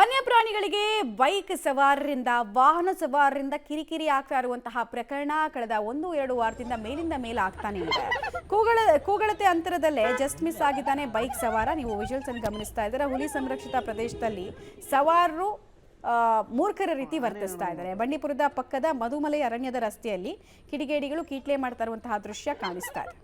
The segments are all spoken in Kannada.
ವನ್ಯಪ್ರಾಣಿಗಳಿಗೆ ಬೈಕ್ ಸವಾರರಿಂದ ವಾಹನ ಸವಾರರಿಂದ ಕಿರಿಕಿರಿ ಆಗ್ತಾ ಇರುವಂತಹ ಪ್ರಕರಣ ಕಳೆದ 1-2 ವಾರದಿಂದ ಮೇಲಿಂದ ಮೇಲೆ ಆಗ್ತಾನೆ ಇದೆ. ಕೂಗಳತೆ ಅಂತರದಲ್ಲೇ ಜಸ್ಟ್ ಮಿಸ್ ಆಗಿದ್ದಾನೆ ಬೈಕ್ ಸವಾರ. ನೀವು ವಿಜುವಲ್ಸ್ ಅನ್ನು ಗಮನಿಸ್ತಾ ಇದ್ದೀರಾ. ಹುಲಿ ಸಂರಕ್ಷಿತ ಪ್ರದೇಶದಲ್ಲಿ ಸವಾರರು ಮೂರ್ಖರ ರೀತಿ ವರ್ತಿಸ್ತಾ ಇದ್ದಾರೆ. ಬಂಡೀಪುರದ ಪಕ್ಕದ ಮಧುಮಲೈ ಅರಣ್ಯದ ರಸ್ತೆಯಲ್ಲಿ ಕಿಡಿಗೇಡಿಗಳು ಕೀಟ್ಲೆ ಮಾಡ್ತಾ ಇರುವಂತಹ ದೃಶ್ಯ ಕಾಣಿಸ್ತಾ ಇದೆ.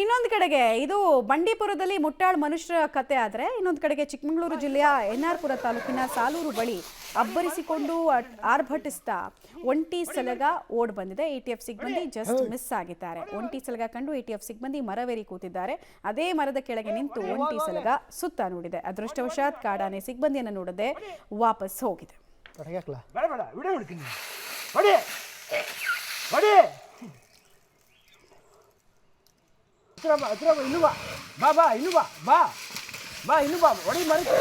ಇನ್ನೊಂದು ಕಡೆಗೆ ಇದು ಬಂಡೀಪುರದಲ್ಲಿ ಮುಟ್ಟಾಳ್ ಮನುಷ್ಯರ ಕತೆ ಆದರೆ ಇನ್ನೊಂದು ಕಡೆಗೆ ಚಿಕ್ಕಮಗಳೂರು ಜಿಲ್ಲೆಯ ಎನ್ಆರ್-ಪುರ ತಾಲೂಕಿನ ಸಾಲೂರು ಬಳಿ ಅಬ್ಬರಿಸಿಕೊಂಡು ಆರ್ಭಟಿಸ್ತಾ ಒಂಟಿ ಸಲಗ ಓಡ್ ಬಂದಿದೆ. ATF ಸಿಬ್ಬಂದಿ ಜಸ್ಟ್ ಮಿಸ್ ಆಗಿದ್ದಾರೆ. ಒಂಟಿ ಸಲಗ ಕಂಡು ATF ಸಿಬ್ಬಂದಿ ಮರವೇರಿ ಕೂತಿದ್ದಾರೆ. ಅದೇ ಮರದ ಕೆಳಗೆ ನಿಂತು ಒಂಟಿ ಸಲಗ ಸುತ್ತ ನೋಡಿದೆ. ಅದೃಷ್ಟವಶಾತ್ ಕಾಡಾನೆ ಸಿಬ್ಬಂದಿಯನ್ನು ನೋಡದೆ ವಾಪಸ್ ಹೋಗಿದೆ. ಇನ್ನು ಬಾ ಹೊಡಿ ಮರಕ್ಕೆ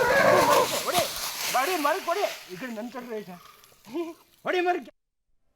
ಹೊಡಿ ಈ ಕಡೆ ನನ್ನ ಕಡೆ ಹೊಡಿ ಮರಕ್ಕೆ